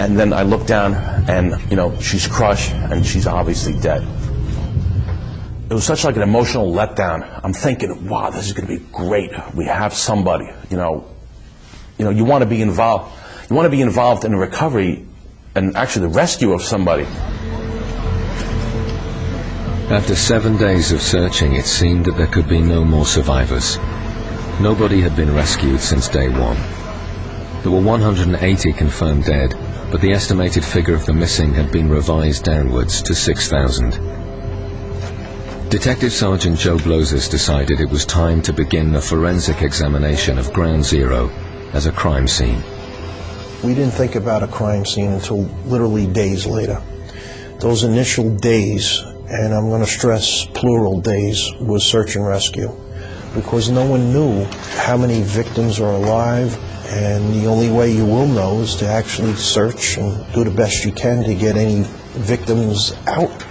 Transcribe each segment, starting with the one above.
And then I look down, and she's crushed, and she's obviously dead. It was such like an emotional letdown. I'm thinking, wow, this is going to be great. We have somebody. You want to be involved. You want to be involved in the recovery and actually the rescue of somebody. After 7 days of searching, it seemed that there could be no more survivors. Nobody had been rescued since day one. There were 180 confirmed dead, but the estimated figure of the missing had been revised downwards to 6,000. Detective Sergeant Joe Blozis decided it was time to begin a forensic examination of Ground Zero as a crime scene. We didn't think about a crime scene until literally days later. Those initial days, and I'm going to stress plural days, was search and rescue, because no one knew how many victims are alive, and the only way you will know is to actually search and do the best you can to get any victims out.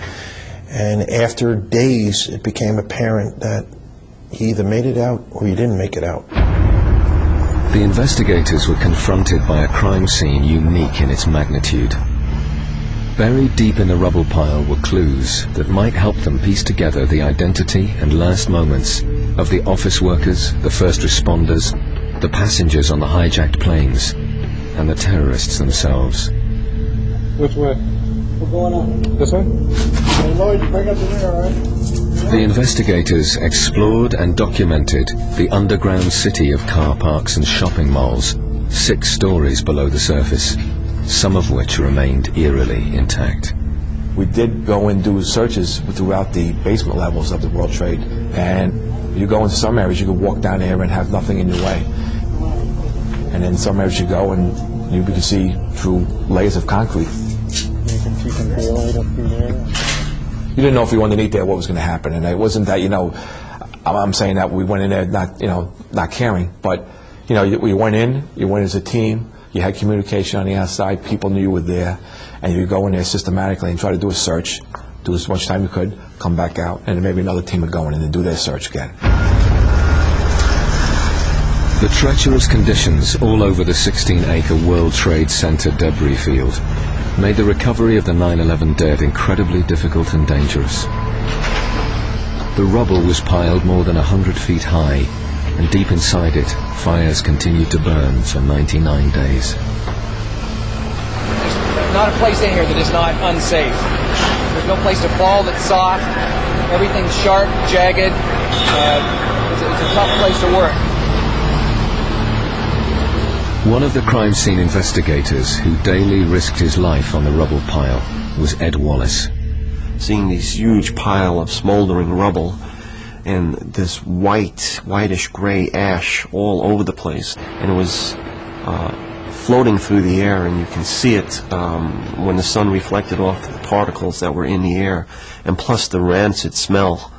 And after days, it became apparent that he either made it out or he didn't make it out. The investigators were confronted by a crime scene unique in its magnitude. Buried deep in the rubble pile were clues that might help them piece together the identity and last moments of the office workers, the first responders, the passengers on the hijacked planes, and the terrorists themselves. Which way? We're going on. This way? Hey Lloyd, bring up the rear, all right? The investigators explored and documented the underground city of car parks and shopping malls, 6 stories below the surface, some of which remained eerily intact. We did go and do searches throughout the basement levels of the World Trade, and you go into some areas, you could walk down there and have nothing in your way. And in some areas you go and you can see through layers of concrete. You can feel it up through there. You didn't know if you went underneath there what was going to happen, and it wasn't that, I'm saying that we went in there not caring, but, we went in, you went as a team, you had communication on the outside, people knew you were there, and you go in there systematically and try to do a search, do as much time you could, come back out, and then maybe another team would go in and do their search again. The treacherous conditions all over the 16-acre World Trade Center debris field made the recovery of the 9/11 dead incredibly difficult and dangerous. The rubble was piled more than 100 feet high, and deep inside it, fires continued to burn for 99 days. There's not a place in here that is not unsafe. There's no place to fall that's soft. Everything's sharp, jagged. It's a tough place to work. One of the crime scene investigators who daily risked his life on the rubble pile was Ed Wallace. Seeing these huge pile of smoldering rubble and this whitish gray ash all over the place, and it was floating through the air, and you can see it when the sun reflected off the particles that were in the air, and plus the rancid smell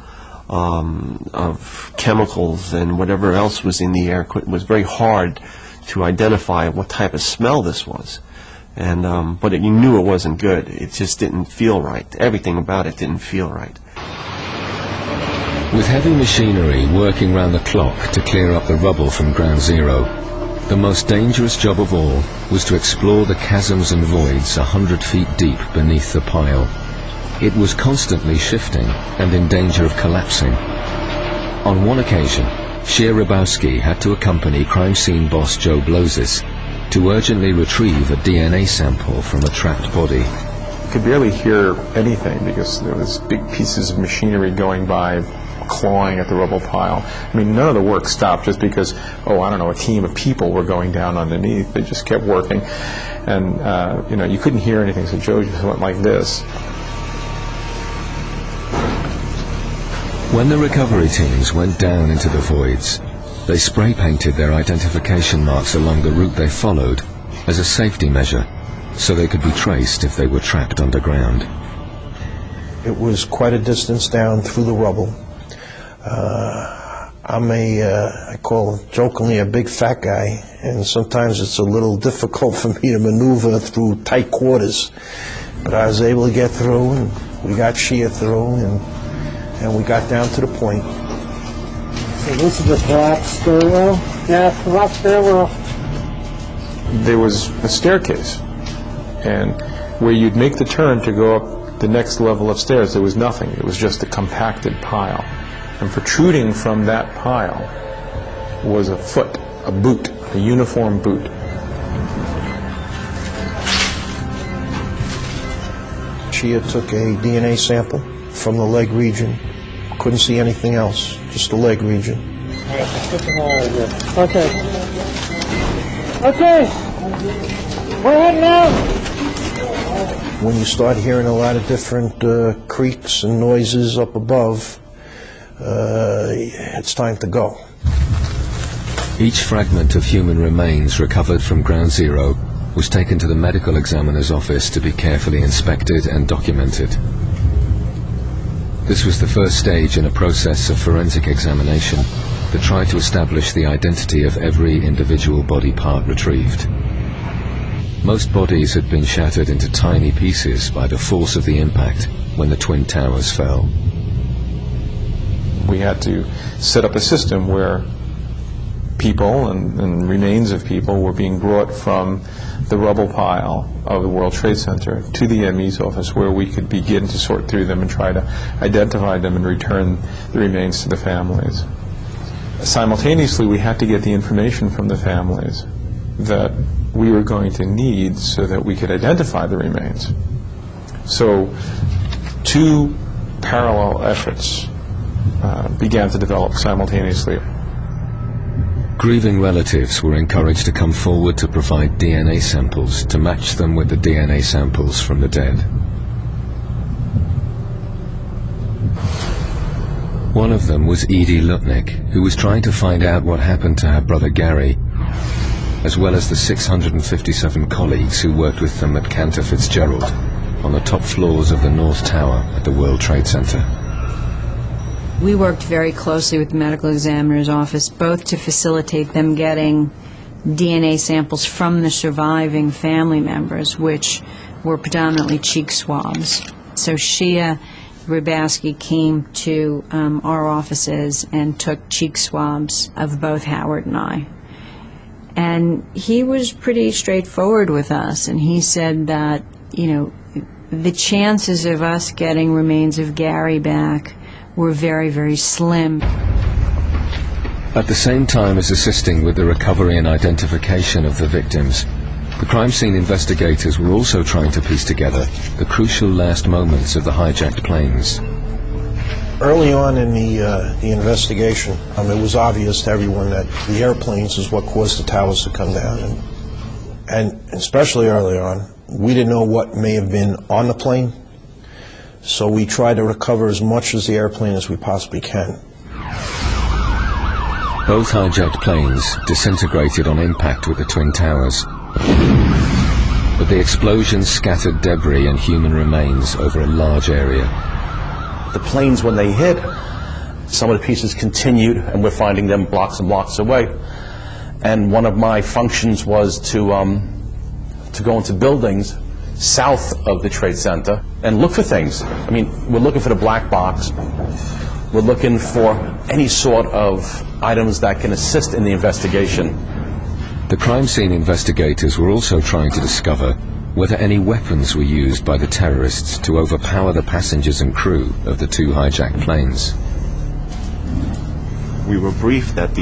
of chemicals and whatever else was in the air. It was very hard to identify what type of smell this was, and but you knew it wasn't good. It just didn't feel right. Everything about it didn't feel right. With heavy machinery working round the clock to clear up the rubble from Ground Zero, the most dangerous job of all was to explore the chasms and voids 100 feet deep beneath the pile. It was constantly shifting and in danger of collapsing. On one occasion, Sheer Rabowski had to accompany crime scene boss Joe Blozis to urgently retrieve a DNA sample from a trapped body. You could barely hear anything because there was big pieces of machinery going by, clawing at the rubble pile. I mean, none of the work stopped just because, a team of people were going down underneath. They just kept working, and you couldn't hear anything, so Joe just went like this. When the recovery teams went down into the voids, they spray painted their identification marks along the route they followed as a safety measure, so they could be traced if they were trapped underground. It was quite a distance down through the rubble. I call jokingly a big fat guy, and sometimes it's a little difficult for me to maneuver through tight quarters. But I was able to get through, and we got sheer through, and we got down to the point. So this is the collapsed stairwell? Yeah, collapsed stairwell. There was a staircase, And where you'd make the turn to go up the next level of stairs, there was nothing. It was just a compacted pile. And protruding from that pile was a foot, a boot, a uniform boot. Shia took a DNA sample from the leg region. Couldn't see anything else, just the leg region. Okay. Okay. We're heading out. When you start hearing a lot of different creaks and noises up above, it's time to go. Each fragment of human remains recovered from Ground Zero was taken to the medical examiner's office to be carefully inspected and documented. This was the first stage in a process of forensic examination that tried to establish the identity of every individual body part retrieved. Most bodies had been shattered into tiny pieces by the force of the impact when the Twin Towers fell. We had to set up a system where people and remains of people were being brought from the rubble pile of the World Trade Center to the ME's office, where we could begin to sort through them and try to identify them and return the remains to the families. Simultaneously, we had to get the information from the families that we were going to need so that we could identify the remains. So two parallel efforts began to develop simultaneously. Grieving relatives were encouraged to come forward to provide DNA samples to match them with the DNA samples from the dead. One of them was Edie Lutnick, who was trying to find out what happened to her brother Gary, as well as the 657 colleagues who worked with them at Cantor Fitzgerald on the top floors of the North Tower at the World Trade Center. We worked very closely with the medical examiner's office, both to facilitate them getting DNA samples from the surviving family members, which were predominantly cheek swabs. So Shia Rubaski came to our offices and took cheek swabs of both Howard and I. And he was pretty straightforward with us, and he said that, you know, the chances of us getting remains of Gary back were very, very slim. At the same time as assisting with the recovery and identification of the victims, the crime scene investigators were also trying to piece together the crucial last moments of the hijacked planes. Early on in the investigation, it was obvious to everyone that the airplanes is what caused the towers to come down. And especially early on, we didn't know what may have been on the plane, so we tried to recover as much as the airplane as we possibly can. Both hijacked planes disintegrated on impact with the Twin Towers, but the explosions scattered debris and human remains over a large area. The planes, when they hit, some of the pieces continued, and we're finding them blocks and blocks away. And one of my functions was to go into buildings south of the Trade Center and look for things. I mean, we're looking for the black box. We're looking for any sort of items that can assist in the investigation. The crime scene investigators were also trying to discover whether any weapons were used by the terrorists to overpower the passengers and crew of the two hijacked planes. We were briefed that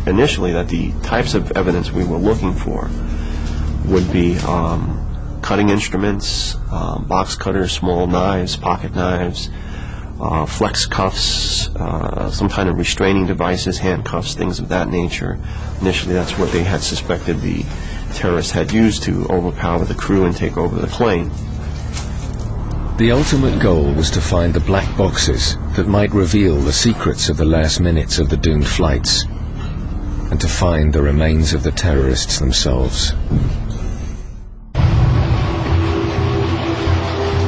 initially that the types of evidence we were looking for would be cutting instruments, box cutters, small knives, pocket knives, flex cuffs, some kind of restraining devices, handcuffs, things of that nature. Initially, that's what they had suspected the terrorists had used to overpower the crew and take over the plane. The ultimate goal was to find the black boxes that might reveal the secrets of the last minutes of the doomed flights, and to find the remains of the terrorists themselves.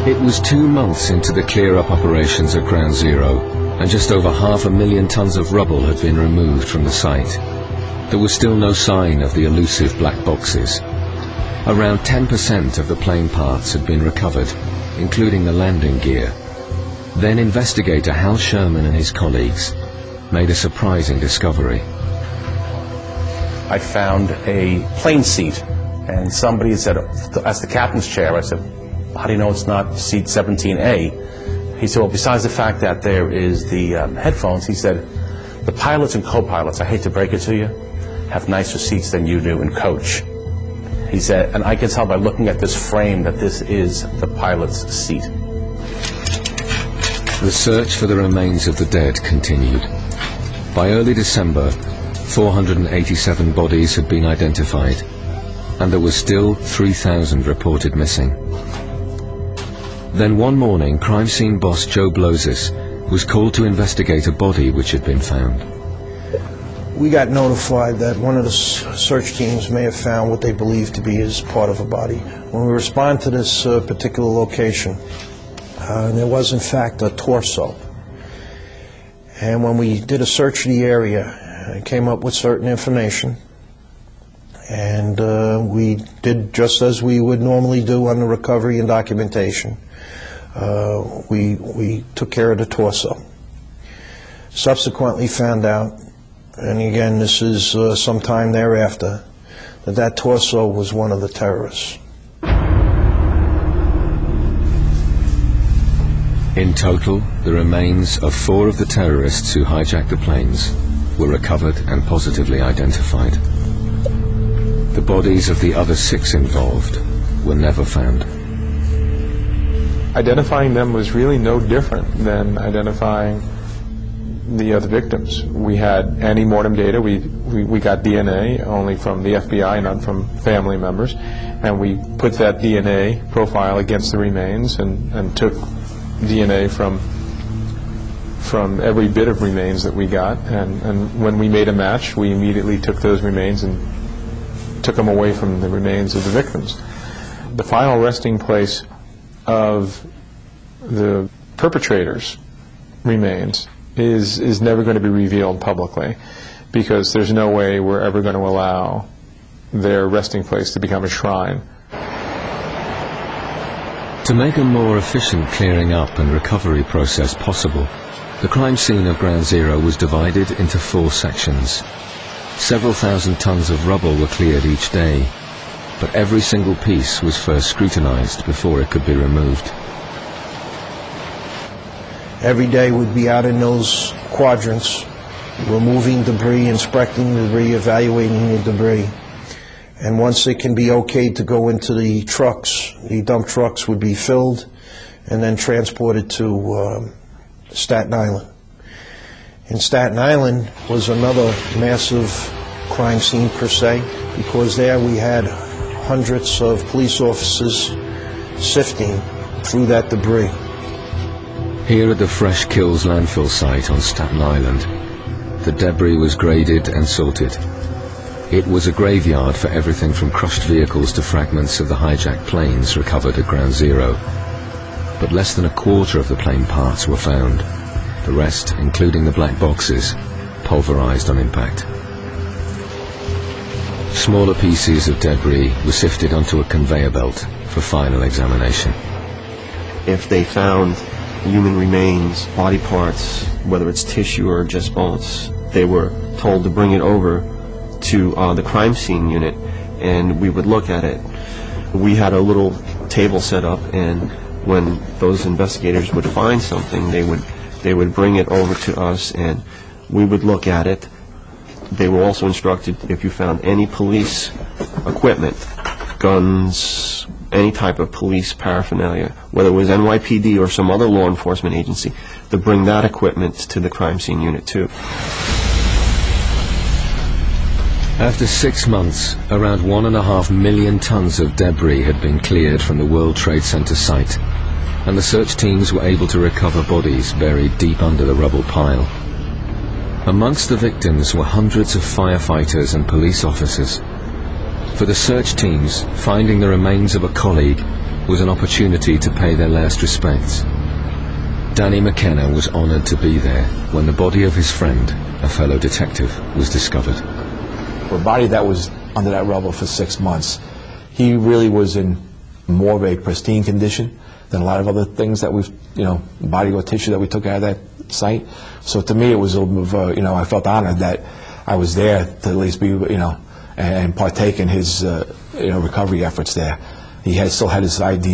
It was 2 months into the clear-up operations at Ground Zero, and just over 500,000 tons of rubble had been removed from the site. There was still no sign of the elusive black boxes. Around 10% of the plane parts had been recovered, including the landing gear. Then investigator Hal Sherman and his colleagues made a surprising discovery. I found a plane seat And somebody said, that's the captain's chair. I said, how do you know it's not seat 17A? He said, well, besides the fact that there is the headphones, he said, the pilots and co-pilots, I hate to break it to you, have nicer seats than you do in coach. He said, and I can tell by looking at this frame that this is the pilot's seat. The search for the remains of the dead continued. By early December, 487 bodies had been identified, and there was still 3,000 reported missing. Then one morning, crime scene boss Joe Blozis was called to investigate a body which had been found. We got notified that one of the search teams may have found what they believed to be as part of a body. When we respond to this particular location, there was in fact a torso. And when we did a search of the area, it came up with certain information. And we did just as we would normally do on the recovery and documentation. We took care of the torso. Subsequently found out, and again this is sometime thereafter, that torso was one of the terrorists. In total, the remains of 4 of the terrorists who hijacked the planes were recovered and positively identified. The bodies of the other 6 involved were never found. Identifying them was really no different than identifying the other victims. We had ante-mortem data. We got DNA only from the FBI, not from family members, and we put that DNA profile against the remains and took DNA from every bit of remains that we got, and when we made a match, we immediately took those remains and took them away from the remains of the victims. The final resting place of the perpetrators' remains is never going to be revealed publicly, because there's no way we're ever going to allow their resting place to become a shrine. To make a more efficient clearing up and recovery process possible, the crime scene of Ground Zero was divided into 4 sections. Several thousand tons of rubble were cleared each day, but every single piece was first scrutinized before it could be removed. Every day we'd be out in those quadrants, removing debris, inspecting the debris, evaluating the debris. And once it can be okayed to go into the trucks, the dump trucks would be filled and then transported to Staten Island. In Staten Island was another massive crime scene per se, because there we had hundreds of police officers sifting through that debris. Here at the Fresh Kills landfill site on Staten Island, the debris was graded and sorted. It was a graveyard for everything from crushed vehicles to fragments of the hijacked planes recovered at Ground Zero. But less than a quarter of the plane parts were found. The rest, including the black boxes, pulverized on impact. Smaller pieces of debris were sifted onto a conveyor belt for final examination. If they found human remains, body parts, whether it's tissue or just bones, they were told to bring it over to the crime scene unit, and we would look at it. We had a little table set up, and when those investigators would find something, they would bring it over to us, and we would look at it. They were also instructed, if you found any police equipment, guns, any type of police paraphernalia, whether it was NYPD or some other law enforcement agency, to bring that equipment to the crime scene unit too. After 6 months, around 1.5 million tons of debris had been cleared from the World Trade Center site, and the search teams were able to recover bodies buried deep under the rubble pile. Amongst the victims were hundreds of firefighters and police officers. For the search teams, finding the remains of a colleague was an opportunity to pay their last respects. Danny McKenna was honored to be there when the body of his friend, a fellow detective, was discovered. For a body that was under that rubble for 6 months, he really was in more of a pristine condition than a lot of other things that we've, body or tissue that we took out of that site. So to me, it was a little bit of, I felt honored that I was there to at least be, and partake in his recovery efforts there. He still had his ID